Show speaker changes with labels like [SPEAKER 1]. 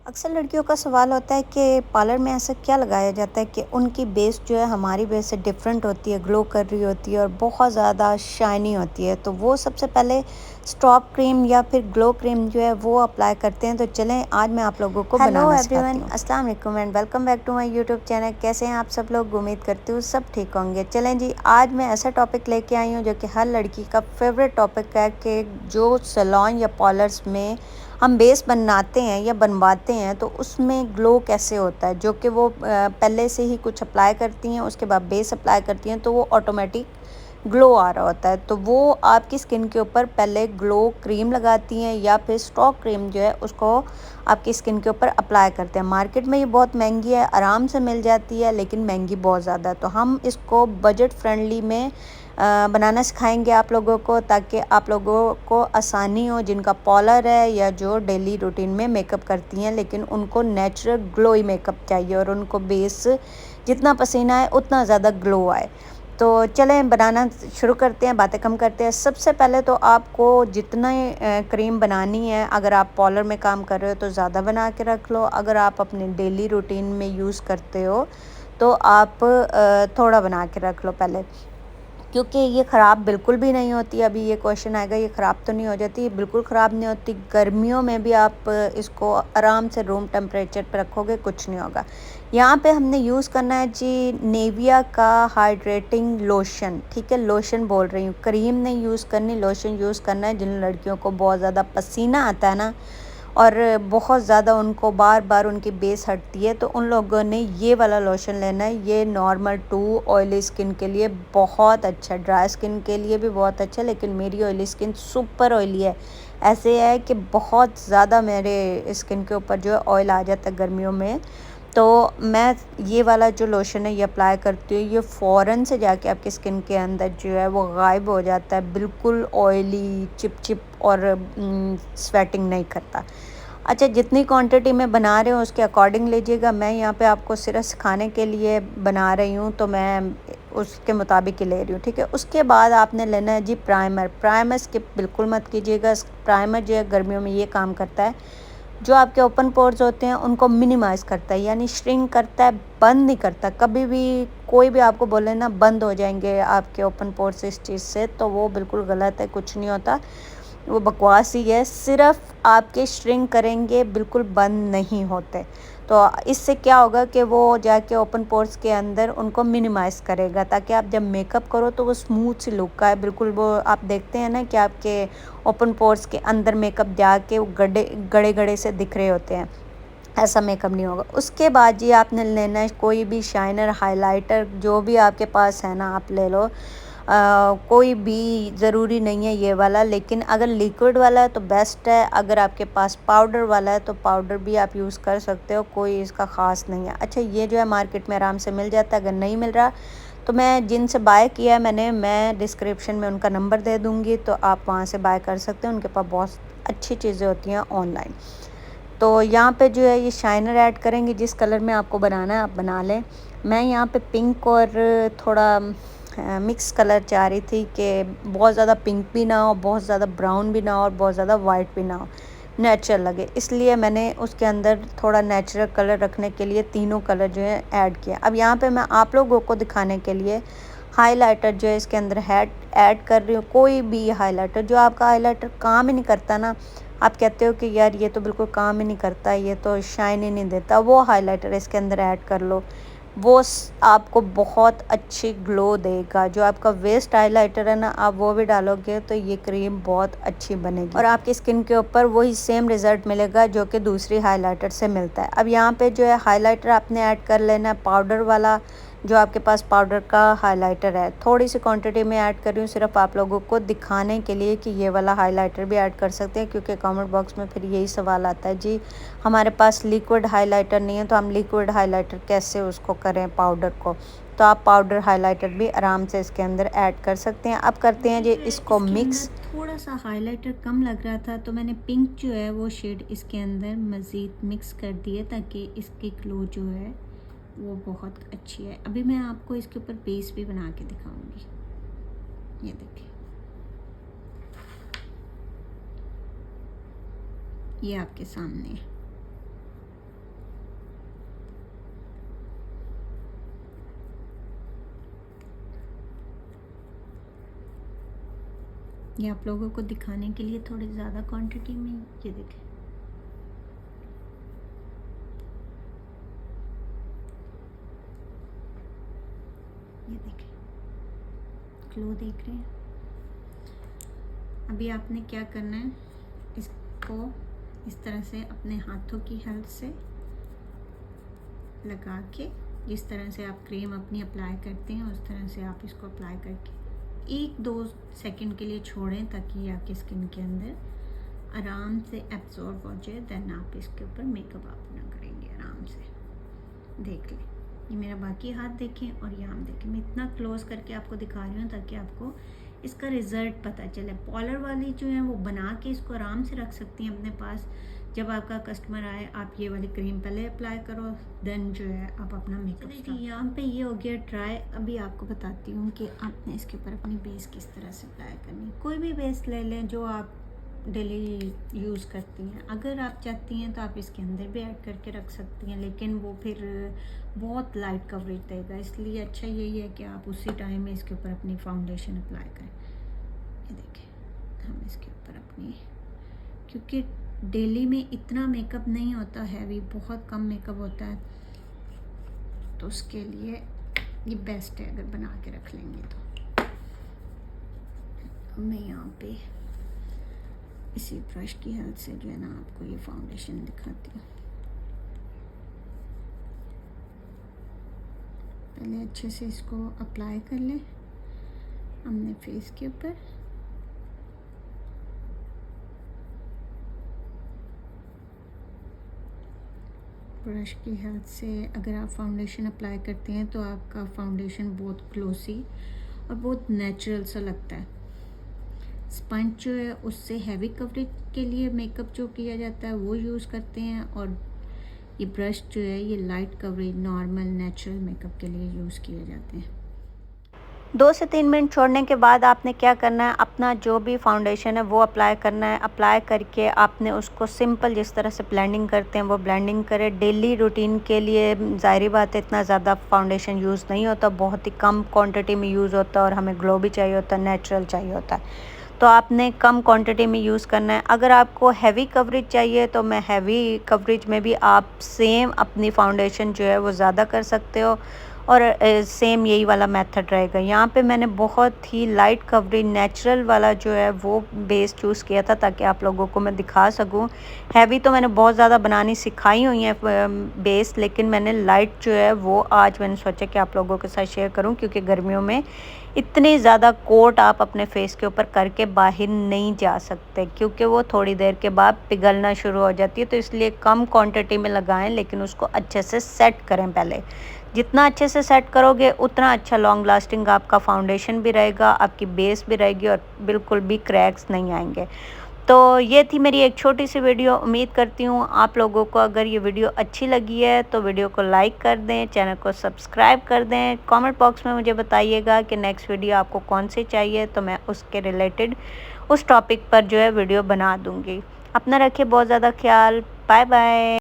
[SPEAKER 1] अक्सर लड़कियों का सवाल होता है कि पार्लर में ऐसा क्या लगाया जाता है कि उनकी बेस जो है हमारी बेस से डिफरेंट होती है, ग्लो कर रही होती है और बहुत ज़्यादा शाइनी होती है। तो वो सबसे पहले स्टॉप क्रीम या फिर ग्लो क्रीम जो है वो अप्लाई करते हैं। तो चलें आज मैं आप लोगों को
[SPEAKER 2] हेलो
[SPEAKER 1] बनाना सिखाती
[SPEAKER 2] एवरीवन,
[SPEAKER 1] हूँ। अस्सलाम वालेकुम and welcome back to my YouTube channel. कैसे हैं आप सब लोग? उम्मीद करती हूँ सब ठीक होंगे। चलें जी, आज मैं ऐसा टॉपिक लेके आई हूँ जो कि हर लड़की का फेवरेट टॉपिक है कि जो सैलून या पार्लर्स में हम बेस बनाते हैं या बनवाते हैं तो उसमें ग्लो कैसे होता है। जो कि वो पहले से ही कुछ अप्लाई करती हैं, उसके बाद बेस अप्लाई करती हैं तो वो ऑटोमेटिक ग्लो आ रहा होता है। तो वो आपकी स्किन के ऊपर पहले ग्लो क्रीम लगाती हैं या फिर स्टॉक क्रीम जो है उसको आपकी स्किन के ऊपर अप्लाई करते हैं। मार्केट में ये बहुत महंगी है, आराम से मिल जाती है लेकिन महंगी बहुत ज़्यादा है। तो हम इसको बजट फ्रेंडली में बनाना सिखाएंगे आप लोगों को, ताकि आप लोगों को आसानी हो, जिनका पार्लर है या जो डेली रूटीन में मेकअप करती हैं लेकिन उनको नेचुरल ग्लोई मेकअप चाहिए और उनको बेस जितना पसीना है उतना ज़्यादा ग्लो आए। तो चलें बनाना शुरू करते हैं, बातें कम करते हैं। सबसे पहले तो आपको जितना क्रीम बनानी है, अगर आप पार्लर में काम कर रहे हो तो ज़्यादा बना के रख लो। अगर आप अपने डेली रूटीन में यूज़ करते हो तो आप थोड़ा बना के रख लो पहले, क्योंकि ये ख़राब बिल्कुल भी नहीं होती। अभी ये क्वेश्चन आएगा ये ख़राब तो नहीं हो जाती, ये बिल्कुल ख़राब नहीं होती। गर्मियों में भी आप इसको आराम से रूम टेम्परेचर पे रखोगे, कुछ नहीं होगा। यहाँ पे हमने यूज़ करना है जी नेविया का हाइड्रेटिंग लोशन। ठीक है, लोशन बोल रही हूँ, क्रीम नहीं यूज़ करनी, लोशन यूज़ करना है। जिन लड़कियों को बहुत ज़्यादा पसीना आता है ना और बहुत ज़्यादा उनको बार बार उनकी बेस हटती है, तो उन लोगों ने ये वाला लोशन लेना है। ये नॉर्मल टू ऑयली स्किन के लिए बहुत अच्छा, ड्राई स्किन के लिए भी बहुत अच्छा, लेकिन मेरी ऑयली स्किन सुपर ऑयली है। ऐसे है कि बहुत ज़्यादा मेरे स्किन के ऊपर जो है ऑयल आ जाता है गर्मियों में। तो मैं ये वाला जो लोशन है ये अप्लाई करती हूँ, ये फ़ौरन से जाके आपकी स्किन के अंदर जो है वो गायब हो जाता है, बिल्कुल ऑयली चिप और स्वेटिंग नहीं करता। अच्छा, जितनी क्वांटिटी में बना रहे हो उसके अकॉर्डिंग लीजिएगा। मैं यहाँ पे आपको सिर्फ सिखाने के लिए बना रही हूँ तो मैं उसके मुताबिक ही ले रही हूँ। ठीक है, उसके बाद आपने लेना है जी प्राइमर। प्राइमर स्किप बिल्कुल मत कीजिएगा। प्राइमर जो है गर्मियों में ये काम करता है, जो आपके ओपन पोर्स होते हैं उनको मिनिमाइज़ करता है, यानी श्रिंक करता है, बंद नहीं करता। कभी भी कोई भी आपको बोले ना बंद हो जाएंगे आपके ओपन पोर्स इस चीज़ से, तो वो बिल्कुल गलत है, कुछ नहीं होता, वो बकवास ही है। सिर्फ आपके श्रिंक करेंगे, बिल्कुल बंद नहीं होते। तो इससे क्या होगा कि वो जाके ओपन पोर्स के अंदर उनको मिनिमाइज़ करेगा, ताकि आप जब मेकअप करो तो वो स्मूथ सी लुक आए। बिल्कुल वो आप देखते हैं ना कि आपके ओपन पोर्स के अंदर मेकअप जाके वो गड़े गड़े गड़े से दिख रहे होते हैं, ऐसा मेकअप नहीं होगा। उसके बाद जी आपने लेना है कोई भी शाइनर, हाइलाइटर, जो भी आपके पास है ना आप ले लो। कोई भी ज़रूरी नहीं है ये वाला, लेकिन अगर लिक्विड वाला है तो बेस्ट है। अगर आपके पास पाउडर वाला है तो पाउडर भी आप यूज़ कर सकते हो, कोई इसका ख़ास नहीं है। अच्छा, ये जो है मार्केट में आराम से मिल जाता है। अगर नहीं मिल रहा तो मैं जिनसे बाय किया है मैं डिस्क्रिप्शन में उनका नंबर दे दूँगी, तो आप वहाँ से बाय कर सकते हैं। उनके पास बहुत अच्छी चीज़ें होती हैं ऑनलाइन। तो यहाँ पे जो है ये शाइनर ऐड करेंगे, जिस कलर में आपको बनाना है आप बना लें। मैं यहाँ पे पिंक और थोड़ा मिक्स कलर चाह रही थी कि बहुत ज़्यादा पिंक भी ना हो, बहुत ज़्यादा ब्राउन भी ना हो और बहुत ज़्यादा वाइट भी ना हो, नेचुरल लगे। इसलिए मैंने उसके अंदर थोड़ा नेचुरल कलर रखने के लिए तीनों कलर जो है ऐड किया। अब यहाँ पे मैं आप लोगों को दिखाने के लिए हाइलाइटर जो है इसके अंदर ऐड कर रही हूँ। कोई भी हाइलाइटर, जो आपका हाइलाइटर काम ही नहीं करता ना, आप कहते हो कि यार ये तो बिल्कुल काम ही नहीं करता, ये तो शाइन ही नहीं देता, वो हाइलाइटर इसके अंदर ऐड कर लो। वो आपको बहुत अच्छी ग्लो देगा। जो आपका वेस्ट हाइलाइटर है ना, आप वो भी डालोगे तो ये क्रीम बहुत अच्छी बनेगी और आपकी स्किन के ऊपर वही सेम रिज़ल्ट मिलेगा जो कि दूसरी हाइलाइटर से मिलता है। अब यहाँ पे जो है हाइलाइटर आपने ऐड कर लेना है पाउडर वाला, जो आपके पास पाउडर का हाइलाइटर है। थोड़ी सी क्वांटिटी में ऐड कर रही हूँ सिर्फ आप लोगों को दिखाने के लिए कि ये वाला हाइलाइटर भी ऐड कर सकते हैं, क्योंकि कमेंट बॉक्स में फिर यही सवाल आता है जी हमारे पास लिक्विड हाइलाइटर नहीं है तो हम लिक्विड हाइलाइटर कैसे उसको करें पाउडर को। तो आप पाउडर हाइलाइटर भी आराम से इसके अंदर ऐड कर सकते हैं। अब करते हैं जी इसको
[SPEAKER 2] इसके
[SPEAKER 1] मिक्स।
[SPEAKER 2] अंदर थोड़ा सा हाइलाइटर कम लग रहा था तो मैंने पिंक जो है वो शेड इसके अंदर मज़ीद मिक्स कर दिए, ताकि इसकी ग्लो जो है वो बहुत अच्छी है। अभी मैं आपको इसके ऊपर बेस भी बना के दिखाऊंगी। ये देखिए, ये आपके सामने है। ये आप लोगों को दिखाने के लिए थोड़ी ज़्यादा क्वांटिटी में, ये देखें। ये देखें, ग्लो देख रहे हैं। अभी आपने क्या करना है, इसको इस तरह से अपने हाथों की हेल्प से लगा के, जिस तरह से आप क्रीम अपनी अप्लाई करते हैं उस तरह से आप इसको अप्लाई करके 1-2 सेकंड के लिए छोड़ें ताकि ये आपकी स्किन के अंदर आराम से एब्जॉर्ब हो जाए। देन आप इसके ऊपर मेकअप अपना करेंगे आराम से। देख लें, ये मेरा बाकी हाथ देखें और ये हम देखें। मैं इतना क्लोज करके आपको दिखा रही हूँ ताकि आपको इसका रिज़ल्ट पता चले। पॉलर वाली जो है वो बना के इसको आराम से रख सकती हैं अपने पास। जब आपका कस्टमर आए आप ये वाली क्रीम पहले अप्लाई करो, देन जो है आप अपना मेकअप। जी यहाँ पे ये हो गया ट्राई। अभी आपको बताती हूँ कि आपने इसके ऊपर अपनी बेस किस तरह से अप्लाई करनी है। कोई भी बेस ले लें जो आप डेली यूज़ करती हैं। अगर आप चाहती हैं तो आप इसके अंदर भी ऐड करके रख सकती हैं, लेकिन वो फिर बहुत लाइट कवरेज देगा। इसलिए अच्छा यही है कि आप उसी टाइम में इसके ऊपर अपनी फाउंडेशन अप्लाई करें। ये देखें, हम इसके ऊपर अपनी, क्योंकि डेली में इतना मेकअप नहीं होता हैवी, बहुत कम मेकअप होता है, तो उसके लिए ये बेस्ट है अगर बना के रख लेंगे तो। मैं यहाँ पे इसी ब्रश की हेल्प से जो है ना आपको ये फाउंडेशन दिखाती हूँ। पहले अच्छे से इसको अप्लाई कर लें हमने फेस के ऊपर। ब्रश की हेल्प से अगर आप फाउंडेशन अप्लाई करते हैं तो आपका फाउंडेशन बहुत ग्लोसी और बहुत नेचुरल सा लगता है। स्पंज जो है उससे हैवी कवरेज के लिए मेकअप जो किया जाता है वो यूज़ करते हैं, और ये ब्रश जो है ये light coverage normal natural makeup के लिए यूज़ किए जाते हैं।
[SPEAKER 1] 2 से 3 मिनट छोड़ने के बाद आपने क्या करना है, अपना जो भी फाउंडेशन है वो अप्लाई करना है। अप्लाई करके आपने उसको सिंपल जिस तरह से ब्लेंडिंग करते हैं वो ब्लेंडिंग करें। डेली रूटीन के लिए ज़ाहिर बात है इतना ज़्यादा फाउंडेशन यूज़ नहीं होता, बहुत ही कम क्वांटिटी में यूज़ होता है और हमें ग्लो भी चाहिए होता है, नेचुरल चाहिए होता है, तो आपने कम क्वांटिटी में यूज़ करना है। अगर आपको हैवी कवरेज चाहिए तो मैं हैवी कवरेज में भी आप सेम अपनी फाउंडेशन जो है वो ज़्यादा कर सकते हो, और सेम यही वाला मेथड रहेगा। यहाँ पे मैंने बहुत ही लाइट कवरेज नेचुरल वाला जो है वो बेस चूज़ किया था ताकि आप लोगों को मैं दिखा सकूँ। हैवी तो मैंने बहुत ज़्यादा बनानी सिखाई हुई है बेस, लेकिन मैंने लाइट जो है वो आज मैंने सोचा कि आप लोगों के साथ शेयर करूँ, क्योंकि गर्मियों में इतनी ज़्यादा कोट आप अपने फेस के ऊपर करके बाहर नहीं जा सकते, क्योंकि वो थोड़ी देर के बाद पिघलना शुरू हो जाती है। तो इसलिए कम क्वांटिटी में लगाएं, लेकिन उसको अच्छे से सेट करें पहले। जितना अच्छे से सेट करोगे उतना अच्छा लॉन्ग लास्टिंग आपका फाउंडेशन भी रहेगा, आपकी बेस भी रहेगी और बिल्कुल भी क्रैक्स नहीं आएंगे। तो ये थी मेरी एक छोटी सी वीडियो। उम्मीद करती हूँ आप लोगों को अगर ये वीडियो अच्छी लगी है तो वीडियो को लाइक कर दें, चैनल को सब्सक्राइब कर दें। कमेंट बॉक्स में मुझे बताइएगा कि नेक्स्ट वीडियो आपको कौन सी चाहिए, तो मैं उसके रिलेटेड उस टॉपिक पर जो है वीडियो बना दूँगी। अपना रखिए बहुत ज़्यादा ख्याल। Bye bye.